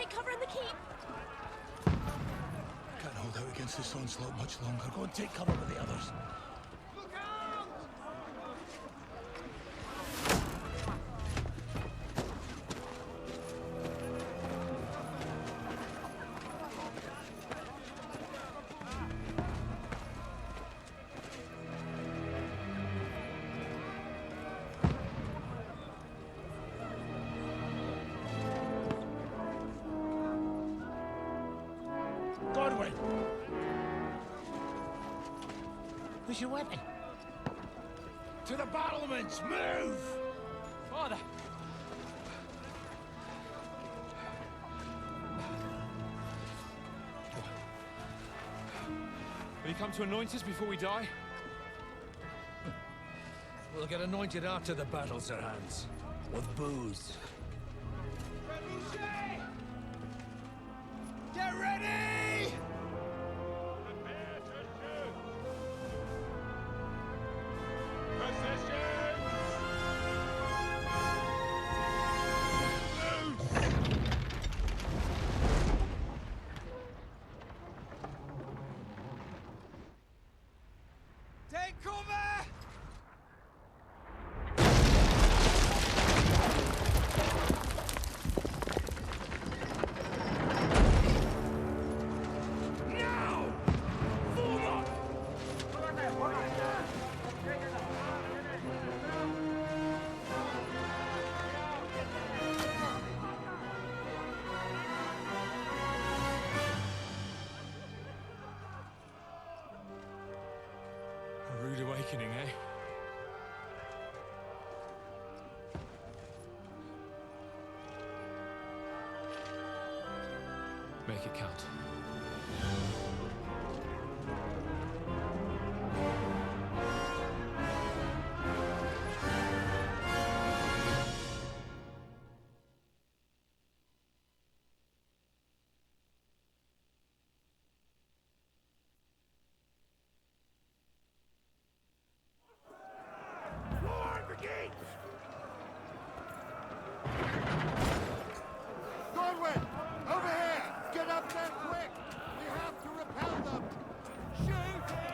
take cover in the keep. Can't hold out against this onslaught much longer. Go and take cover with the others. Godwin! Where's your weapon? To the battlements! Move! Father! Will you come to anoint us before we die? We'll get anointed after the battles are hands. With booze. Get ready! Prepare to shoot! Positions! Take cover! A rude awakening, eh? Make it count. Godwin! Over here! Get up there quick! We have to repel them! Shoot him!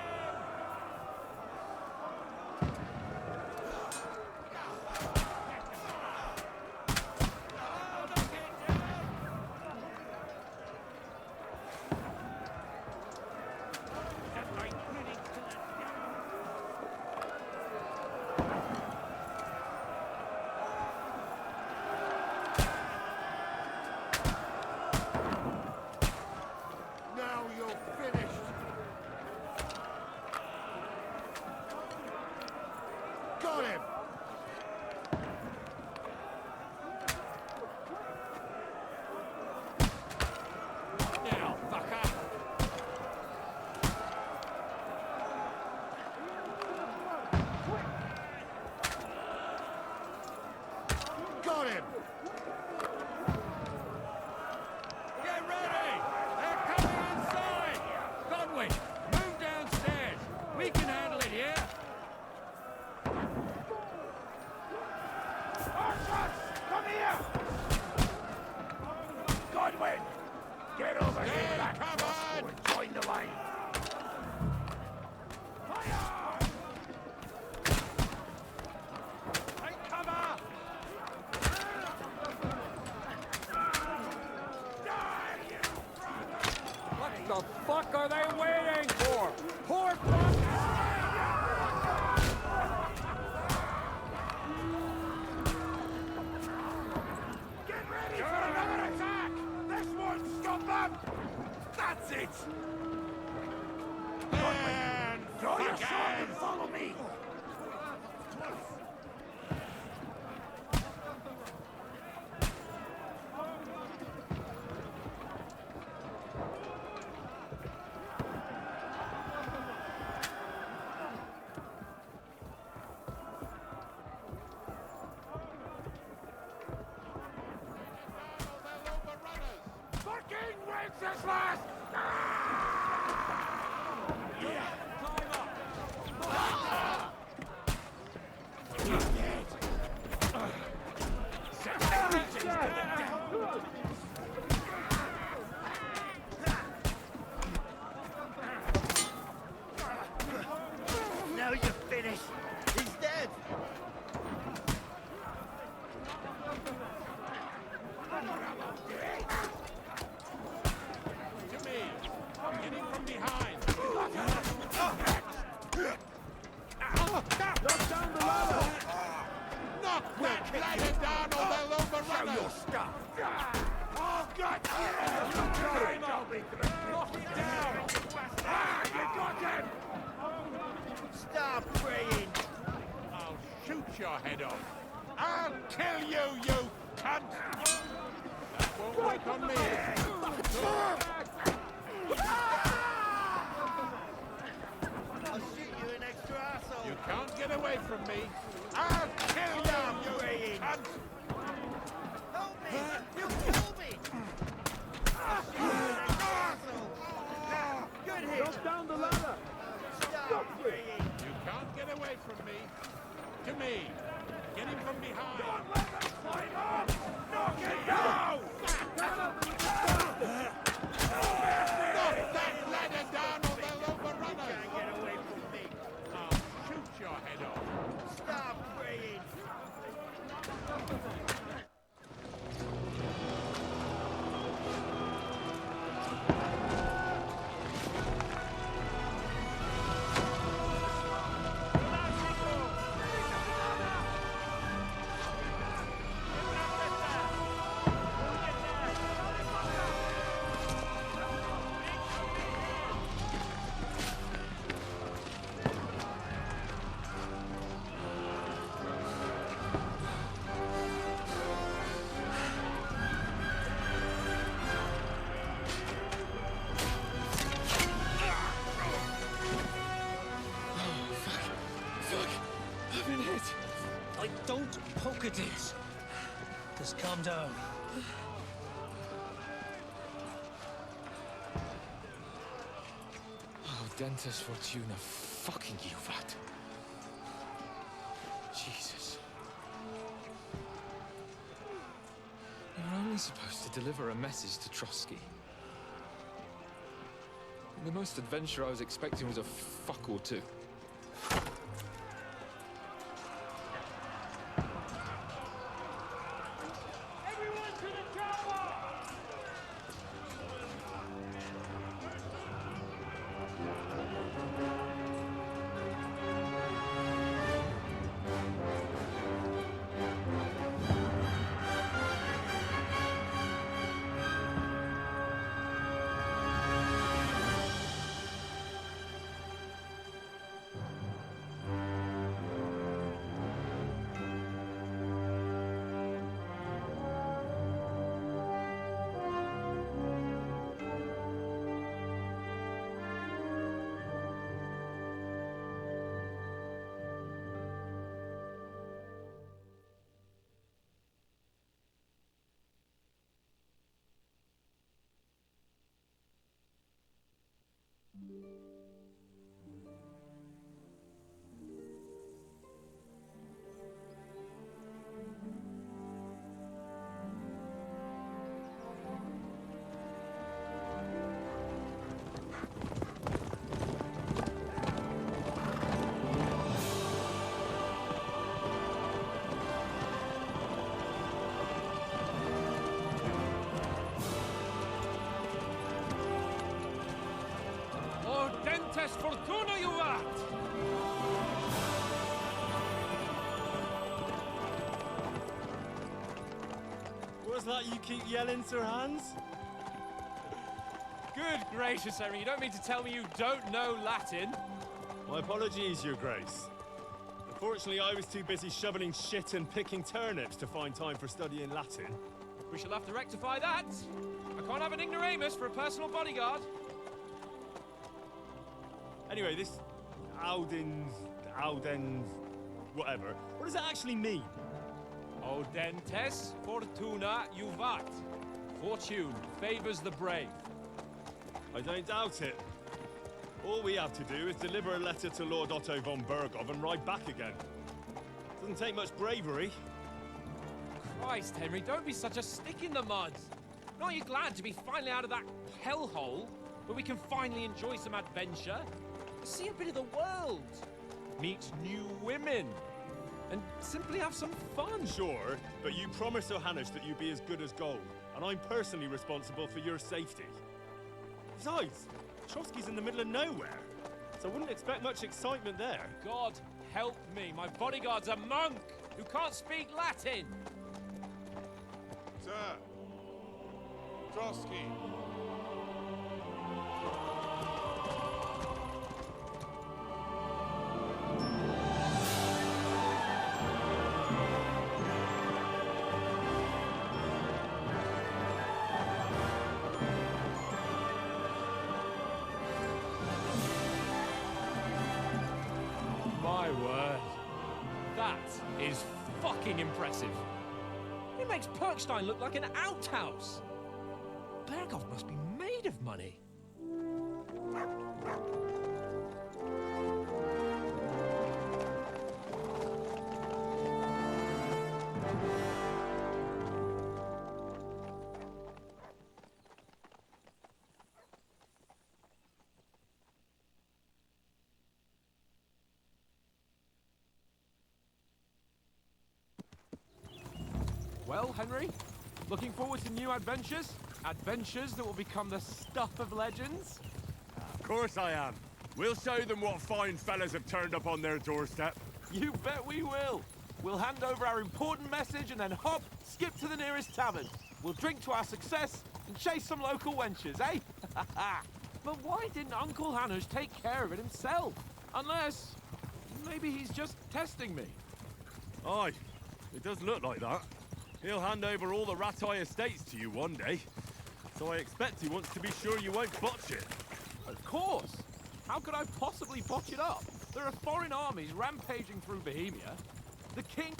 Now you're finished! Got him! Now, fucker! Got him! Get ready! They're coming inside! Godwin, move downstairs! We can handle it here! Archers! Come here! Godwin! Get over here! Black crossbow and join the line! Fire! Take cover! What the fuck are they waiting for? Poor fuck! Get ready for another attack! This won't stop them! That's it! And draw your sword and follow me! Fucking Wenceslas! Knock that ladder down or they'll overrun us! Show your stuff! Oh, God! Knock it down! Ah, you got him! Stop praying! I'll shoot your head off! I'll kill you, you cunt! That won't work on me! I'll shoot you an extra asshole! You can't get away from me! I'll kill you, you cunt! Help me! You kill me! I'll shoot you an extra asshole! Good hit! Drop down the ladder! Stop praying! You can't get away from me! To me! Get him from behind! Don't let them climb up! Knock it down! Knock that ladder down or they'll overrun us! Can't get away from me! I'll shoot your head off! Stop praying! I've been hit. Don't poke at it. Just calm down. Oh, Dentes Fortuna, fucking you, Vat. Jesus. You're only supposed to deliver a message to Trotsky. The most adventure I was expecting was a fuck or two. Everyone to the tower! Dentes Fortuna, you vat! What's that you keep yelling, Sir Hans? Good gracious, Henry, you don't mean to tell me you don't know Latin? My apologies, Your Grace. Unfortunately, I was too busy shoveling shit and picking turnips to find time for studying Latin. We shall have to rectify that. I can't have an ignoramus for a personal bodyguard. Anyway, this Audens, whatever. What does that actually mean? O Dentes Fortuna Juvat. Fortune favors the brave. I don't doubt it. All we have to do is deliver a letter to Lord Otto von Bergov and ride back again. Doesn't take much bravery. Christ, Henry, don't be such a stick in the mud. Aren't you glad to be finally out of that hellhole where we can finally enjoy some adventure? See a bit of the world. Meet new women. And simply have some fun. Sure, but you promised Johannes that you'd be as good as gold, and I'm personally responsible for your safety. Besides, Trotsky's in the middle of nowhere, so I wouldn't expect much excitement there. God help me, my bodyguard's a monk. who can't speak Latin. Sir. Trotsky. My word. That is fucking impressive. It makes Perkstein look like an outhouse. Berghoff must be made of money. Well, Henry, looking forward to new adventures? Adventures that will become the stuff of legends? Of course I am. We'll show them what fine fellas have turned up on their doorstep. You bet we will. We'll hand over our important message and then hop, skip to the nearest tavern. We'll drink to our success and chase some local wenches, eh? But why didn't Uncle Hanush take care of it himself? Unless, maybe he's just testing me. Aye, it does look like that. He'll hand over all the Ratai estates to you one day. So I expect he wants to be sure you won't botch it. Of course. How could I possibly botch it up? There are foreign armies rampaging through Bohemia. The king...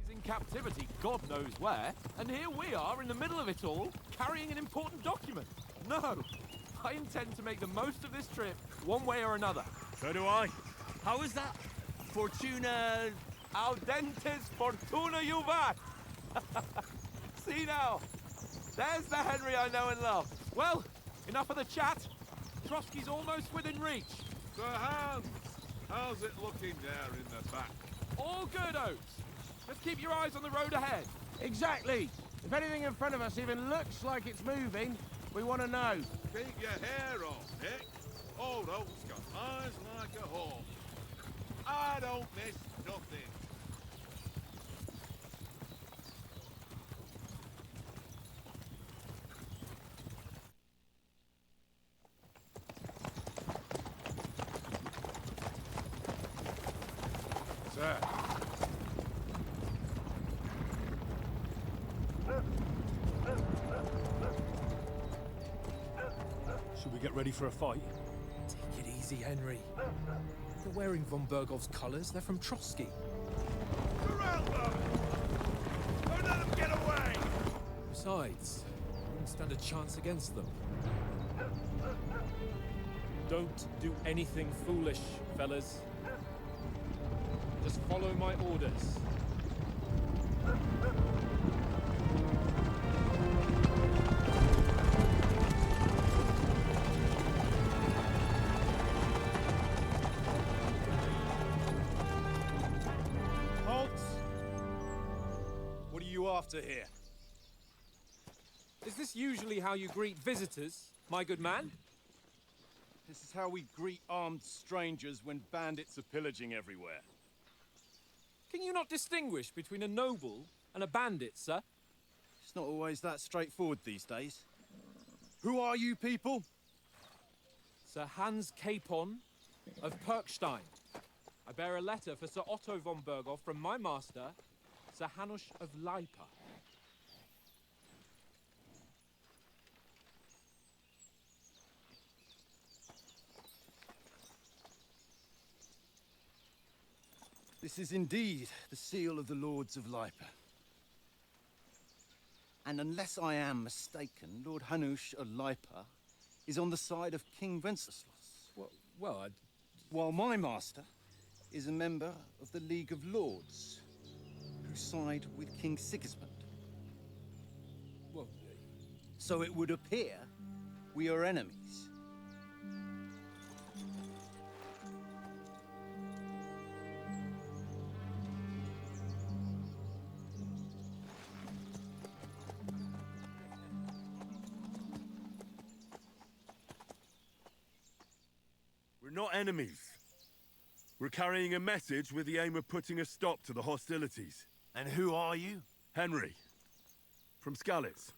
in captivity, God knows where, and here we are in the middle of it all, carrying an important document. No, I intend to make the most of this trip, one way or another. So do I. How is that? Fortuna... Audentes fortuna juvat! See now, there's the Henry I know and love. Well, enough of the chat. Trotsky's almost within reach. Sir Hans, how's it looking there in the back? All good, Oates. Just keep your eyes on the road ahead. Exactly. If anything in front of us even looks like it's moving, we want to know. Keep your hair on, Nick. Old Oak's got eyes like a hawk. I don't miss nothing. Sir. Should we get ready for a fight? Take it easy, Henry. You're wearing von Bergov's colours. They're from Trotsky. Corral them! Don't let them get away! Besides, you wouldn't stand a chance against them. Don't do anything foolish, fellas. Just follow my orders. Halt! What are you after here? Is this usually how you greet visitors, my good man? This is how we greet armed strangers when bandits are pillaging everywhere. Can you not distinguish between a noble and a bandit, sir? It's not always that straightforward these days. Who are you people? Sir Hans Capon of Perkstein. I bear a letter for Sir Otto von Berghoff from my master, Sir Hanush of Lipa. This is indeed the seal of the Lords of Lipa. And unless I am mistaken, Lord Hanush of Lipa is on the side of King Wenceslas. Well, While my master is a member of the League of Lords, who side with King Sigismund. well, So it would appear we are enemies. We're not enemies. We're carrying a message with the aim of putting a stop to the hostilities. And who are you? Henry, from Skalitz.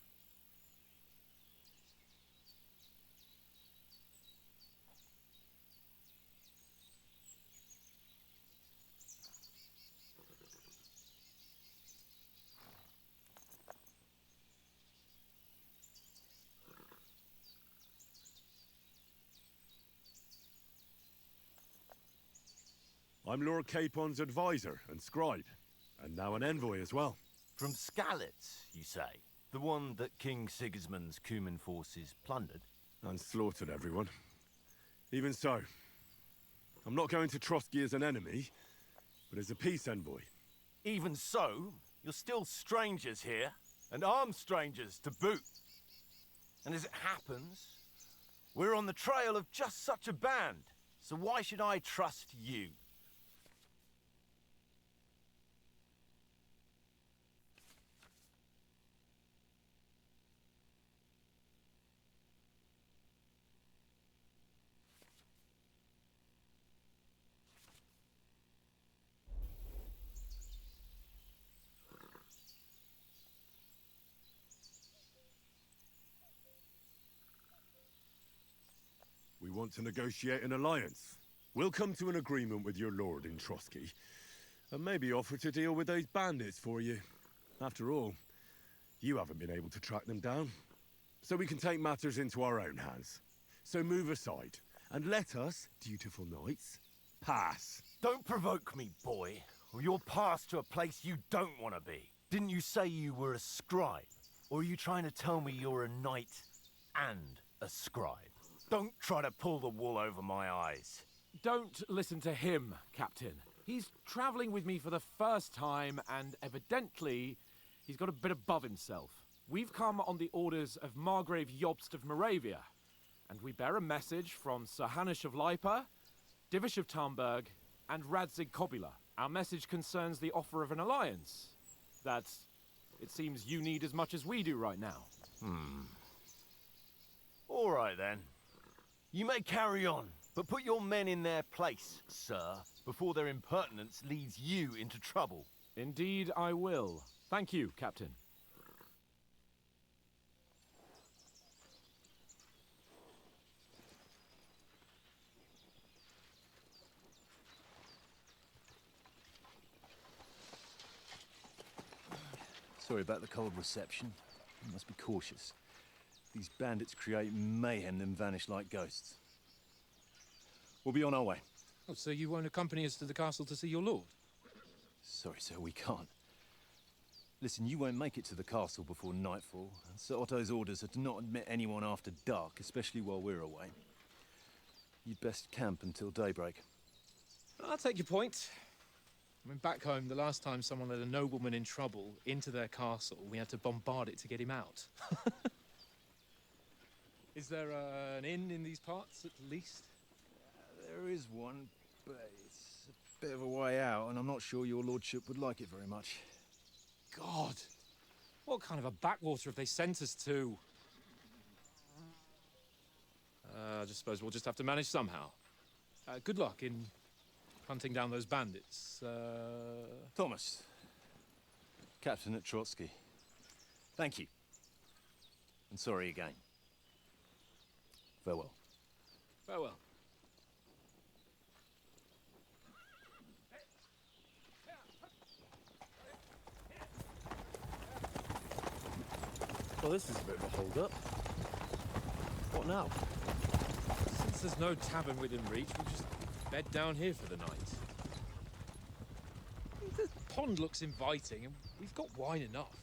I'm Lord Capon's advisor and scribe, and now an envoy as well. From Skalitz, you say? The one that King Sigismund's Cuman forces plundered? And slaughtered everyone. Even so, I'm not going to Trotsky as an enemy, but as a peace envoy. Even so, you're still strangers here, and armed strangers to boot. And as it happens, we're on the trail of just such a band, so why should I trust you? We want to negotiate an alliance. We'll come to an agreement with your lord in Trotsky, and maybe offer to deal with those bandits for you. After all, you haven't been able to track them down. So we can take matters into our own hands. So move aside, and let us, dutiful knights, pass. Don't provoke me, boy, or you'll pass to a place you don't want to be. Didn't you say you were a scribe? Or are you trying to tell me you're a knight and a scribe? Don't try to pull the wool over my eyes. Don't listen to him, Captain. He's traveling with me for the first time, and evidently, he's got a bit above himself. We've come on the orders of Margrave Jobst of Moravia, and we bear a message from Sir Hanush of Lipa, Divish of Tarnberg, and Radzig Kobula. Our message concerns the offer of an alliance that it seems you need as much as we do right now. All right, then. You may carry on, but put your men in their place, sir, before their impertinence leads you into trouble. Indeed, I will. Thank you, Captain. Sorry about the cold reception. You must be cautious. These bandits create mayhem, then vanish like ghosts. We'll be on our way. Oh, so you won't accompany us to the castle to see your lord? Sorry, sir, we can't. Listen, you won't make it to the castle before nightfall. Sir Otto's orders are to not admit anyone after dark, especially while we're away. You'd best camp until daybreak. I'll take your point. I mean, back home, the last time someone led a nobleman in trouble into their castle, we had to bombard it to get him out. Is there an inn in these parts, at least? There is one, but it's a bit of a way out, and I'm not sure your lordship would like it very much. God! What kind of a backwater have they sent us to? I just suppose we'll just have to manage somehow. Good luck in hunting down those bandits. Thomas, captain at Trotsky. Thank you. And sorry again. Farewell. Farewell. Well, this is a bit of a hold-up. What now? Since there's no tavern within reach, we'll just bed down here for the night. pond looks inviting, and we've got wine enough.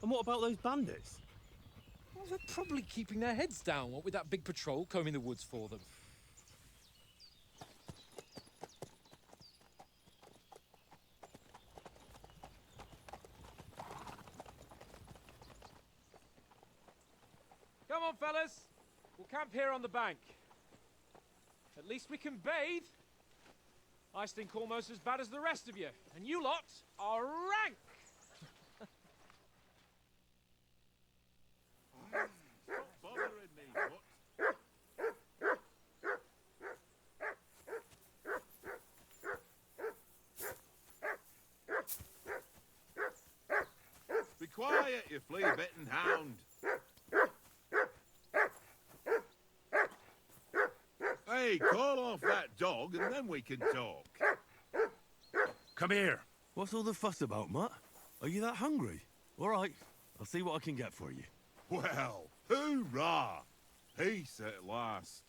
And what about those bandits? Well, they're probably keeping their heads down, what with that big patrol combing the woods for them. Come on, fellas. We'll camp here on the bank. At least we can bathe. I stink almost as bad as the rest of you, and you lot are rank. Stop bothering me, what? Be quiet, you flea-bitten hound. Hey, call off that dog and then we can talk. Come here. What's all the fuss about, Mutt? Are you that hungry? All right, I'll see what I can get for you. Well, hoorah! Peace at last.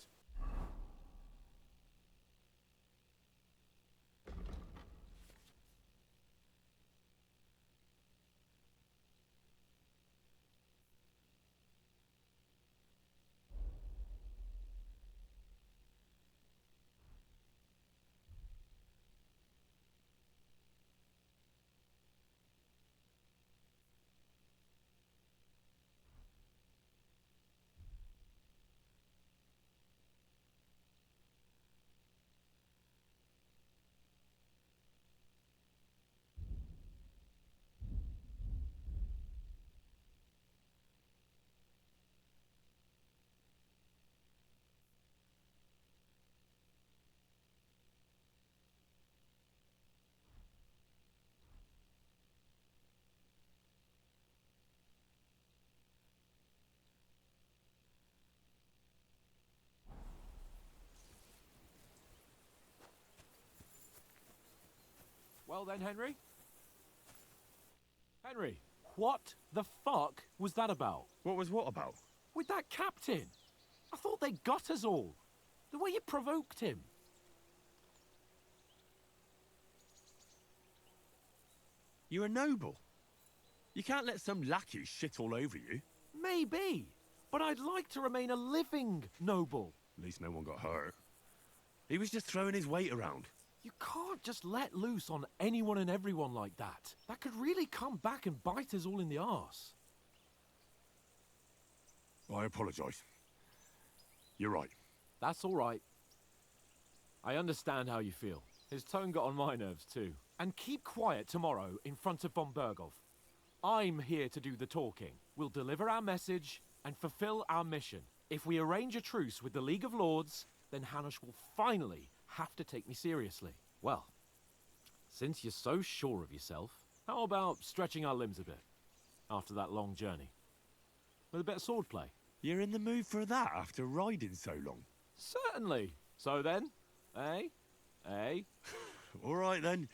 Well then, Henry? Henry, what the fuck was that about? What was what about? With that captain? I thought they got us all. The way you provoked him. You're a noble. You can't let some lackey shit all over you. Maybe, but I'd like to remain a living noble. At least no one got hurt. He was just throwing his weight around. You can't just let loose on anyone and everyone like that. That could really come back and bite us all in the arse. I apologise. You're right. That's all right. I understand how you feel. His tone got on my nerves too. And keep quiet tomorrow in front of von Berghoff. I'm here to do the talking. We'll deliver our message and fulfill our mission. If we arrange a truce with the League of Lords, then Hanush will finally have to take me seriously. Well, since you're so sure of yourself, how about stretching our limbs a bit after that long journey? With a bit of swordplay. You're in the mood for that after riding so long? Certainly. So then, eh? Eh? All right then.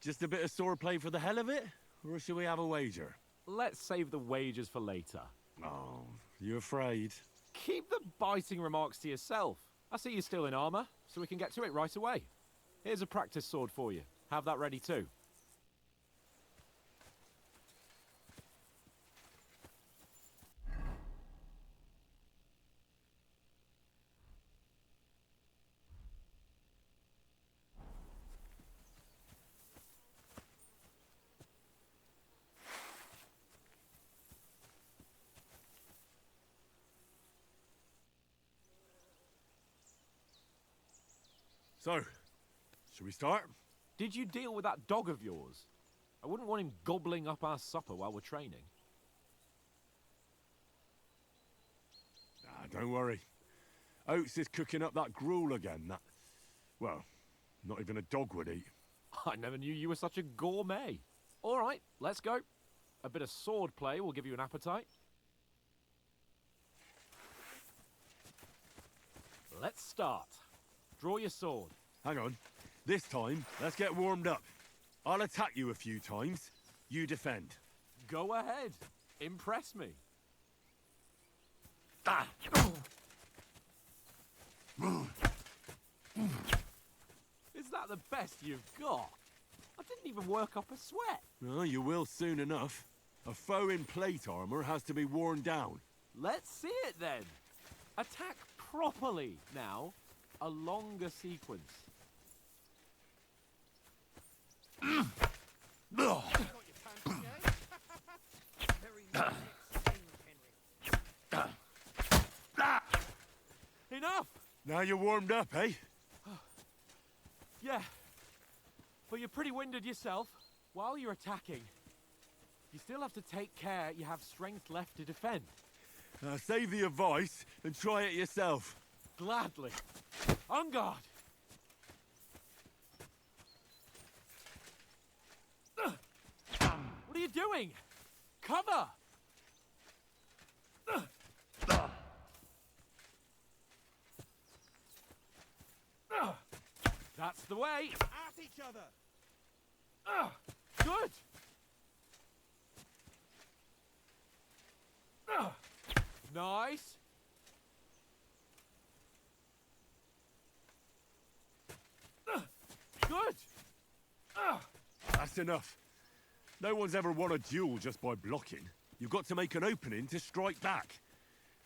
Just a bit of swordplay for the hell of it? Or shall we have a wager? Let's save the wagers for later. Oh, you afraid? Keep the biting remarks to yourself. I see you're still in armor, so we can get to it right away. Here's a practice sword for you. Have that ready too. So, shall we start? Did you deal with that dog of yours? I wouldn't want him gobbling up our supper while we're training. Don't worry. Oates is cooking up that gruel again, that... Well, not even a dog would eat. I never knew you were such a gourmet. All right, let's go. A bit of sword play will give you an appetite. Let's start. Draw your sword. Hang on. This time, let's get warmed up. I'll attack you a few times. You defend. Go ahead. Impress me. Ah! Is that the best you've got? I didn't even work up a sweat. Oh, you will soon enough. A foe in plate armor has to be worn down. Let's see it then. Attack properly now. A longer sequence. Got your fancy, eh? Very nice thing, Henry. Enough! Now you're warmed up, eh? Yeah. But you're pretty winded yourself. While you're attacking, you still have to take care you have strength left to defend. Save the advice and try it yourself. Gladly. On guard! What are you doing? Cover! That's the way! At each other! Good! Nice! Good! That's enough. No one's ever won a duel just by blocking. You've got to make an opening to strike back.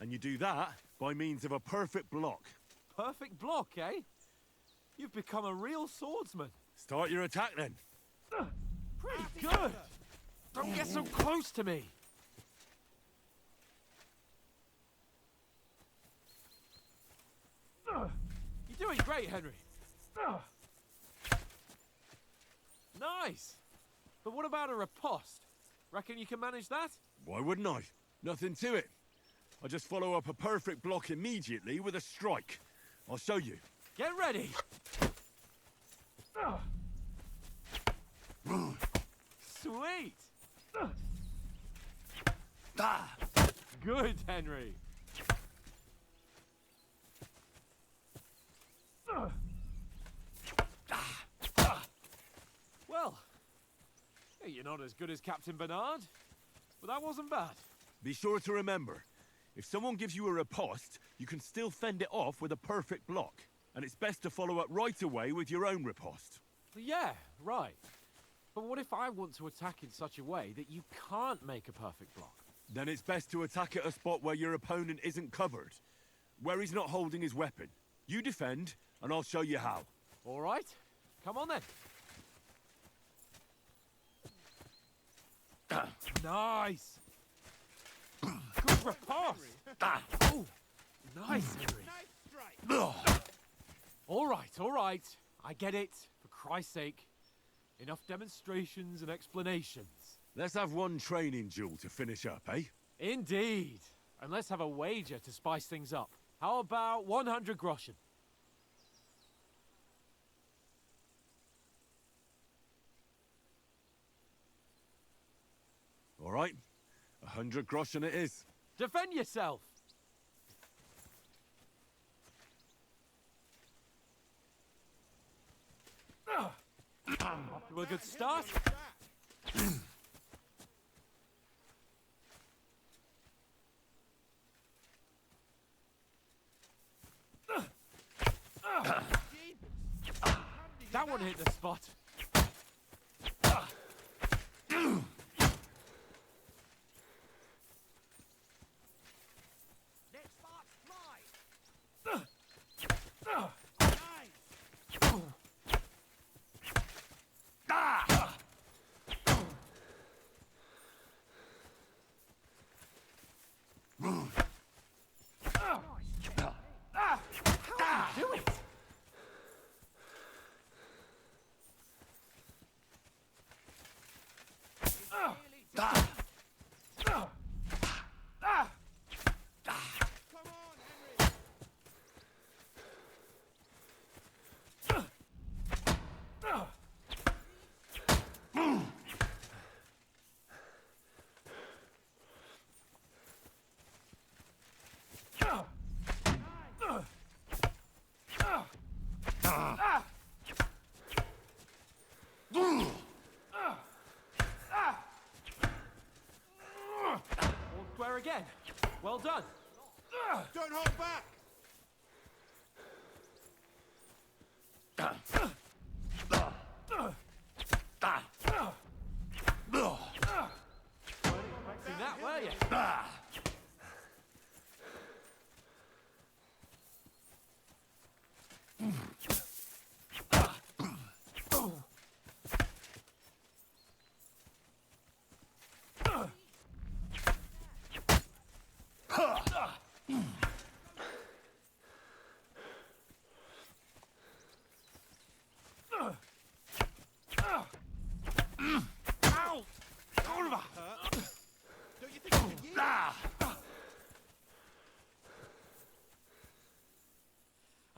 And you do that by means of a perfect block. Perfect block, eh? You've become a real swordsman. Start your attack then. Pretty good! Don't get so close to me! You're doing great, Henry. Nice! But what about a riposte? Reckon you can manage that? Why wouldn't I? Nothing to it. I just follow up a perfect block immediately with a strike. I'll show you. Get ready! Sweet! Good, Henry. Well, you're not as good as Captain Bernard, but that wasn't bad. Be sure to remember, if someone gives you a riposte, you can still fend it off with a perfect block. And it's best to follow up right away with your own riposte. Yeah, right. But what if I want to attack in such a way that you can't make a perfect block? Then it's best to attack at a spot where your opponent isn't covered. Where he's not holding his weapon. You defend, and I'll show you how. All right. Come on then. Nice. Good riposte. Oh, nice, Henry. Nice strike! All right. I get it. For Christ's sake. Enough demonstrations and explanations. Let's have one training duel to finish up, eh? Indeed. And let's have a wager to spice things up. How about 100 groschen? All right. 100 groschen it is. Defend yourself! Off to a good start. That one hit the spot. Next spot, fly! Do it! Come on, Henry! All square again. Well done. Don't hold back!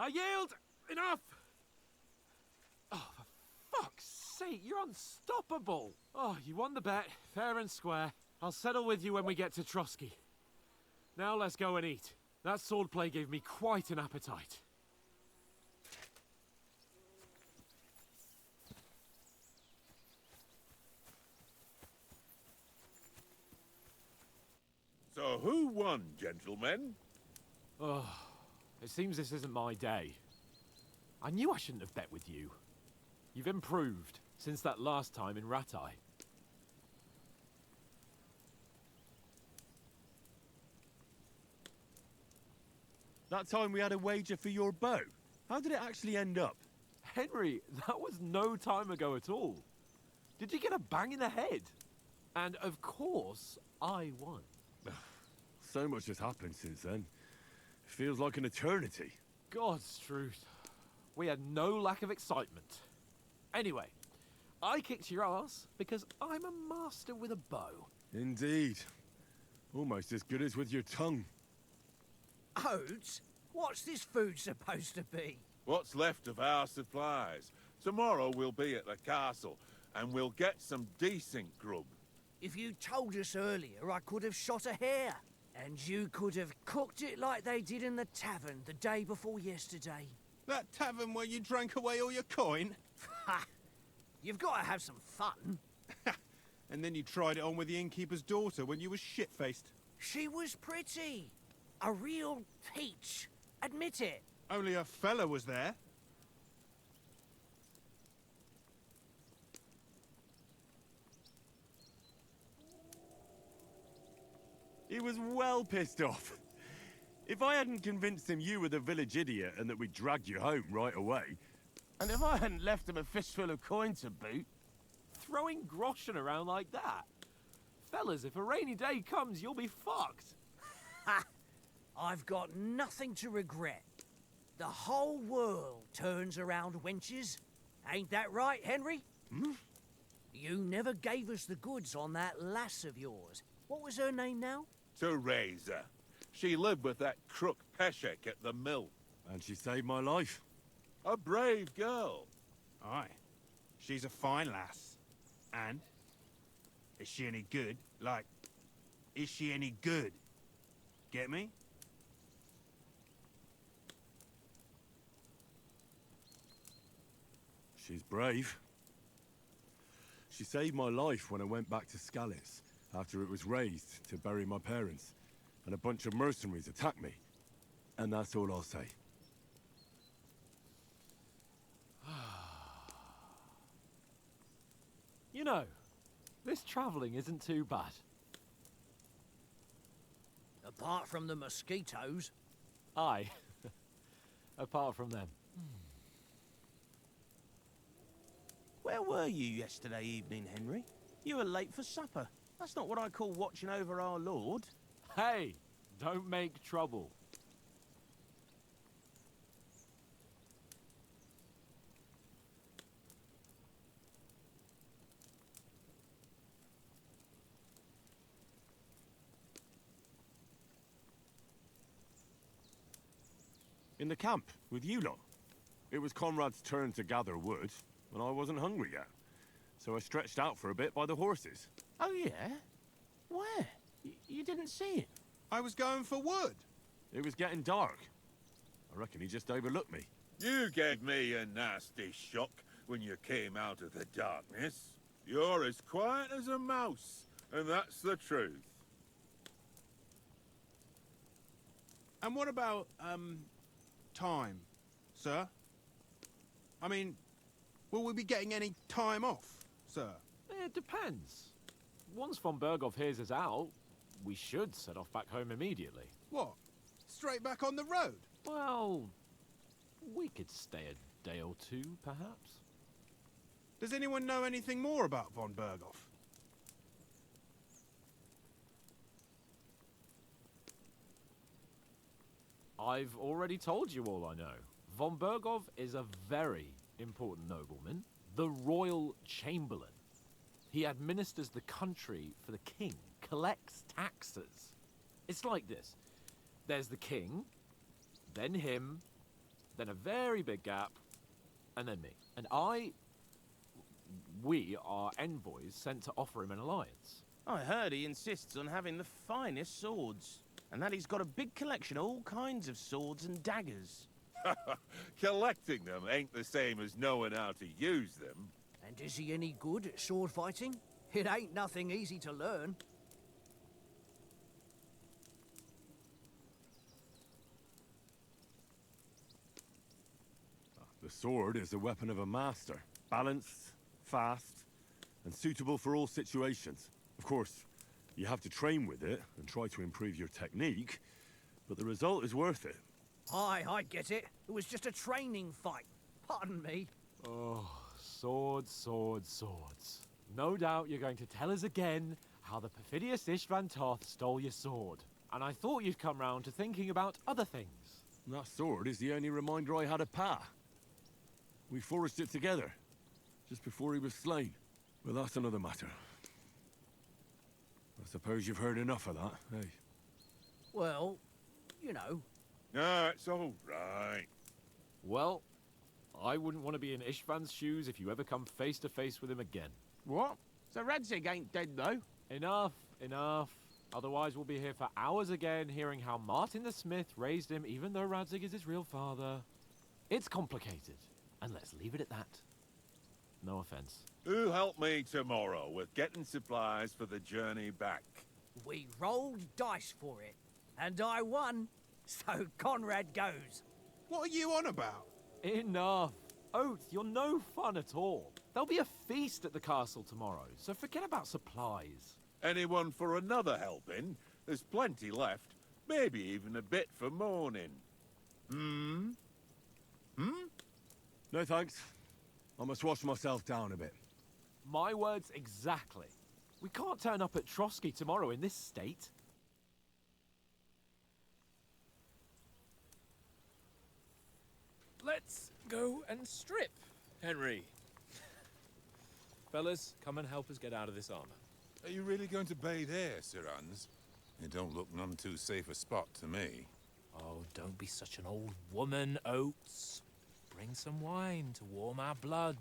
I yield! Enough! Oh, for fuck's sake, you're unstoppable! Oh, you won the bet, fair and square. I'll settle with you when we get to Trotsky. Now let's go and eat. That swordplay gave me quite an appetite. So who won, gentlemen? Oh, it seems this isn't my day. I knew I shouldn't have bet with you. You've improved since that last time in Ratai. That time we had a wager for your bow. How did it actually end up? Henry, that was no time ago at all. Did you get a bang in the head? And of course, I won. So much has happened since then. It feels like an eternity. God's truth. We had no lack of excitement. Anyway, I kicked your ass because I'm a master with a bow. Indeed. Almost as good as with your tongue. Oats? What's this food supposed to be? What's left of our supplies? Tomorrow we'll be at the castle, and we'll get some decent grub. If you told us earlier, I could have shot a hare. And you could have cooked it like they did in the tavern the day before yesterday. That tavern where you drank away all your coin? Ha! You've got to have some fun. And then you tried it on with the innkeeper's daughter when you were shit-faced. She was pretty. A real peach. Admit it. Only a fella was there. He was well pissed off. If I hadn't convinced him you were the village idiot and that we'd drag you home right away... And if I hadn't left him a fistful of coin to boot... Throwing groschen around like that? Fellas, if a rainy day comes, you'll be fucked. Ha! I've got nothing to regret. The whole world turns around wenches. Ain't that right, Henry? Hmm? You never gave us the goods on that lass of yours. What was her name now? Teresa. She lived with that crook Peshek at the mill. And she saved my life. A brave girl. Aye. She's a fine lass. And? Is she any good? Like, is she any good? Get me? She's brave. She saved my life when I went back to Scallis after it was razed to bury my parents, and a bunch of mercenaries attacked me. And that's all I'll say. You know, this travelling isn't too bad. Apart from the mosquitoes. Aye. Apart from them. Where were you yesterday evening, Henry? You were late for supper. That's not what I call watching over our lord. Hey, don't make trouble. In the camp, with you lot. It was Conrad's turn to gather wood, and I wasn't hungry yet. So I stretched out for a bit by the horses. Oh, yeah? Where? You didn't see it? I was going for wood. It was getting dark. I reckon he just overlooked me. You gave me a nasty shock when you came out of the darkness. You're as quiet as a mouse, and that's the truth. And what about, time, sir? I mean, will we be getting any time off, sir? It depends. Once von Berghoff hears us out, we should set off back home immediately. What? Straight back on the road? Well, we could stay a day or two, perhaps. Does anyone know anything more about von Berghoff? I've already told you all I know. Von Berghoff is a very important nobleman, the royal chamberlain. He administers the country for the king, collects taxes. It's like this. There's the king, then him, then a very big gap, and then me. And we are envoys sent to offer him an alliance. I heard he insists on having the finest swords, and that he's got a big collection of all kinds of swords and daggers. Collecting them ain't the same as knowing how to use them. And is he any good at sword fighting? It ain't nothing easy to learn. The sword is the weapon of a master. Balanced, fast, and suitable for all situations. Of course, you have to train with it and try to improve your technique, but the result is worth it. Aye, I get it. It was just a training fight. Pardon me. Oh, swords, swords, swords. No doubt you're going to tell us again how the perfidious Istvan Toth stole your sword. And I thought you'd come round to thinking about other things. That sword is the only reminder I had of Pa. We forged it together, just before he was slain. But that's another matter. I suppose you've heard enough of that, eh? Well, you know. No, it's all right. Well, I wouldn't want to be in Istvan's shoes if you ever come face to face with him again. What? So Radzig ain't dead, though? Enough, enough. Otherwise we'll be here for hours again hearing how Martin the Smith raised him even though Radzig is his real father. It's complicated, and let's leave it at that. No offense. Who'll help me tomorrow with getting supplies for the journey back? We rolled dice for it, and I won, so Conrad goes. What are you on about? Enough. Oath, you're no fun at all. There'll be a feast at the castle tomorrow, so forget about supplies. Anyone for another helping? There's plenty left. Maybe even a bit for morning. Hmm? No thanks. I must wash myself down a bit. My words exactly. We can't turn up at Trotsky tomorrow in this state. Let's go and strip, Henry. Fellas, come and help us get out of this armor. Are you really going to bathe here, Sir Hans? It don't look none too safe a spot to me. Oh, don't be such an old woman, Oates. Bring some wine to warm our blood.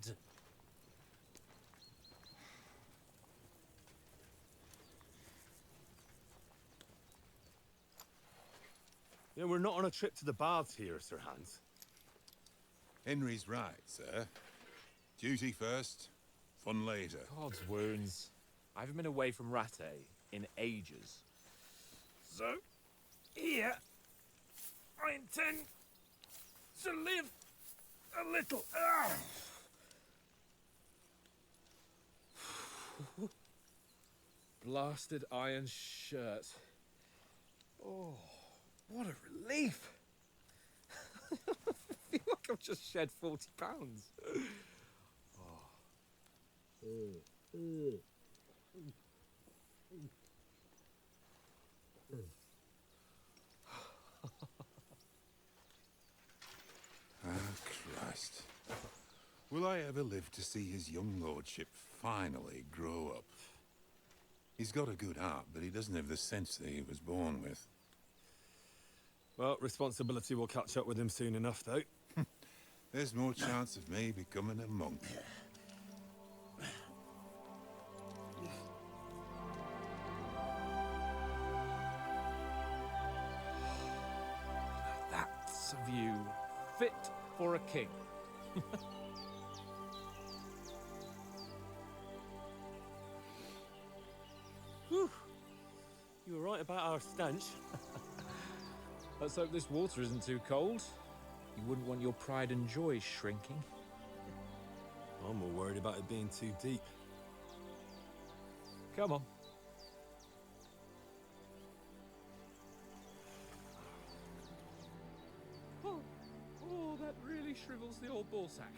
Yeah, we're not on a trip to the baths here, Sir Hans. Henry's right, sir. Duty first, fun later. God's wounds. I haven't been away from Rattay in ages. So, here, I intend to live a little. Blasted iron shirt. Oh, what a relief. I feel like I've just shed 40 pounds. Ah, Christ. Will I ever live to see his young lordship finally grow up? He's got a good heart, but he doesn't have the sense that he was born with. Well, responsibility will catch up with him soon enough, though. There's more chance of me becoming a monk. That's a view fit for a king. Whew. You were right about our stench. Let's hope this water isn't too cold. You wouldn't want your pride and joy shrinking. I'm more worried about it being too deep. Come on. Oh, that really shrivels the old ball sack.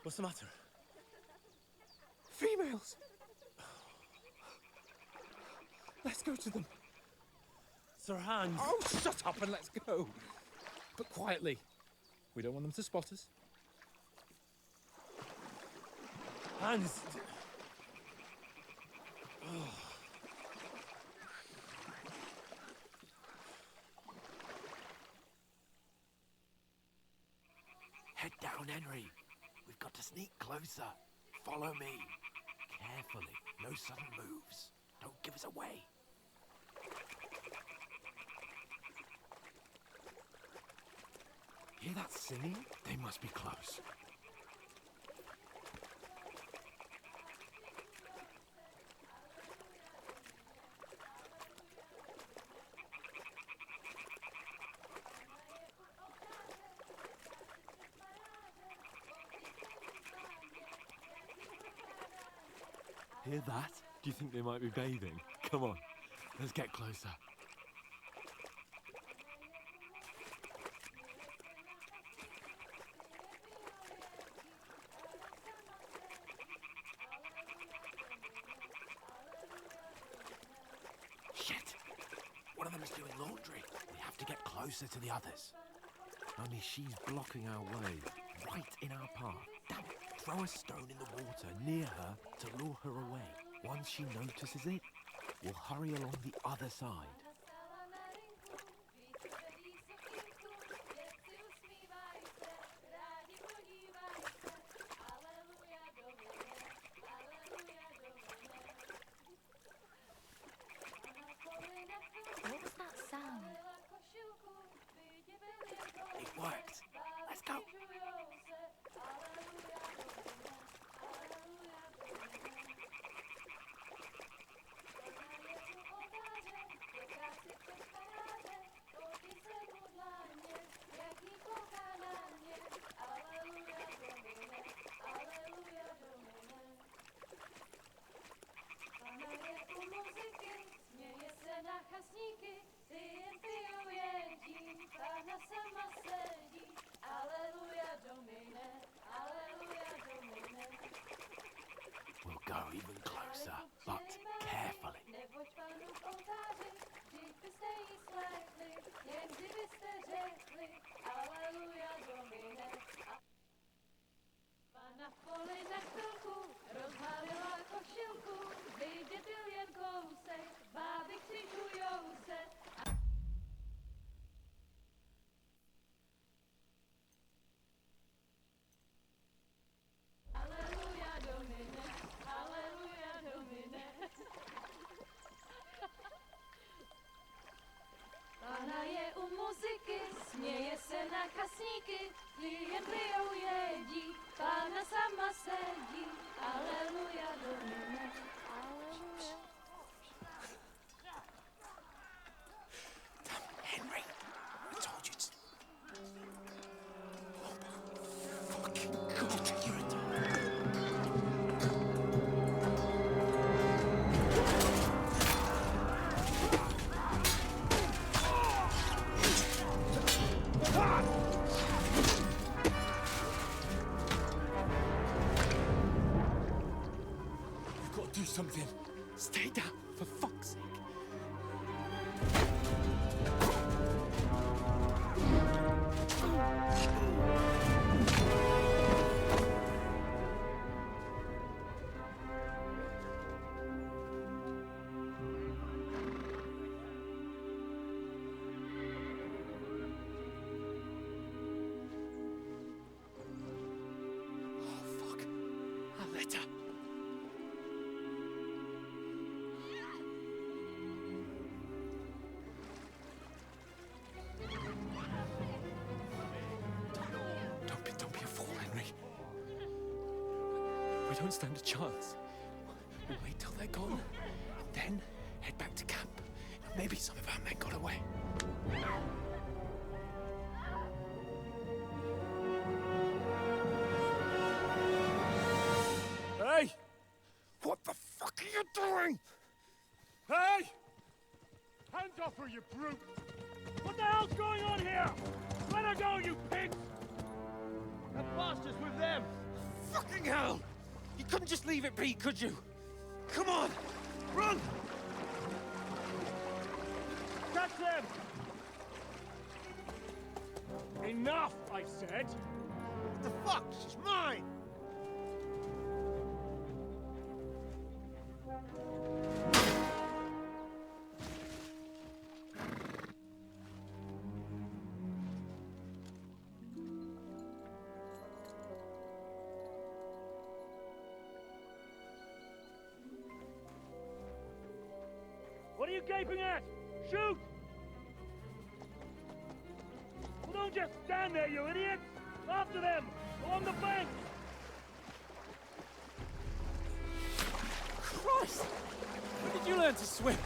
What's the matter? Females! Let's go to them. Sir Hans! Oh, shut up and let's go. But quietly. We don't want them to spot us. Hans! on, Henry. We've got to sneak closer. Follow me. Carefully. No sudden moves. Don't give us away. Hear that singing? They must be close. Hear that? Do you think they might be bathing? Come on, let's get closer. Shit! One of them is doing laundry. We have to get closer to the others. Only she's blocking our way, right in our path. Damn it! Throw a stone in the water near her to lure her away. Once she notices it, we'll hurry along the other side. What was that sound? It worked. Let's go. We'll go even closer, but carefully. Pána je u muziky, směje se na kasníky, klienty jedí, Pána sama sedí, aleluja, domine, aleluja. Henry, I told you to... Oh, fucking God, you're a... You've got to do something. Stay down, for fuck's sake. Letter. Don't be a fool, Henry. We don't stand a chance. We'll wait till they're gone, and then head back to camp. Maybe some of our men got away. Hey! What the fuck are you doing? Hey! Hands off her, you brute! What the hell's going on here? Let her go, you pigs! That bastard's with them! Fucking hell! You couldn't just leave it be, could you? Come on! Run! Catch them! Enough, I said! What the fuck? She's mine! you gaping at? Shoot! Well, don't just stand there, you idiots! After them! Along the bank! Christ! When did you learn to swim?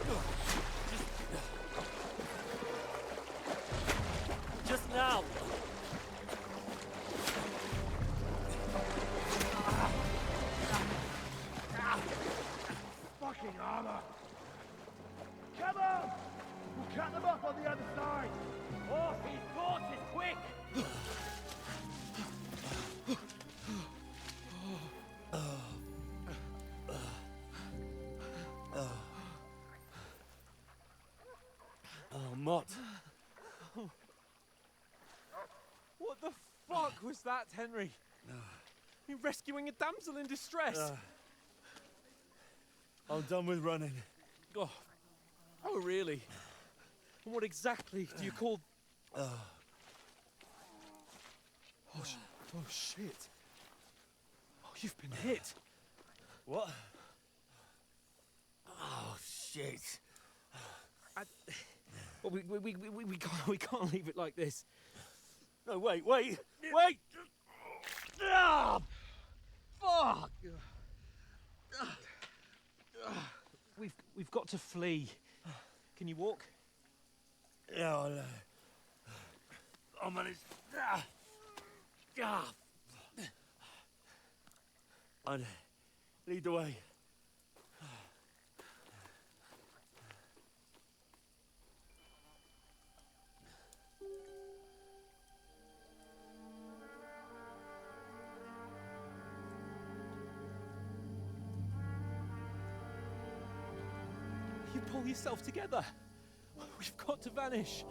Just now. Fucking armor! Come on! We'll cut them off on the other side! Oh, his horse is quick! Oh, Mott. What the fuck was that, Henry? You rescuing a damsel in distress? I'm done with running. Oh, really? And what exactly do you call... Oh, shit. Oh, you've been hit. What? Oh, shit. Well, we can't leave it like this. No, wait! Wait! Ah, fuck! We've got to flee. Can you walk? Yeah, I'll manage. I'd lead the way. You pull yourself together. We've got to vanish.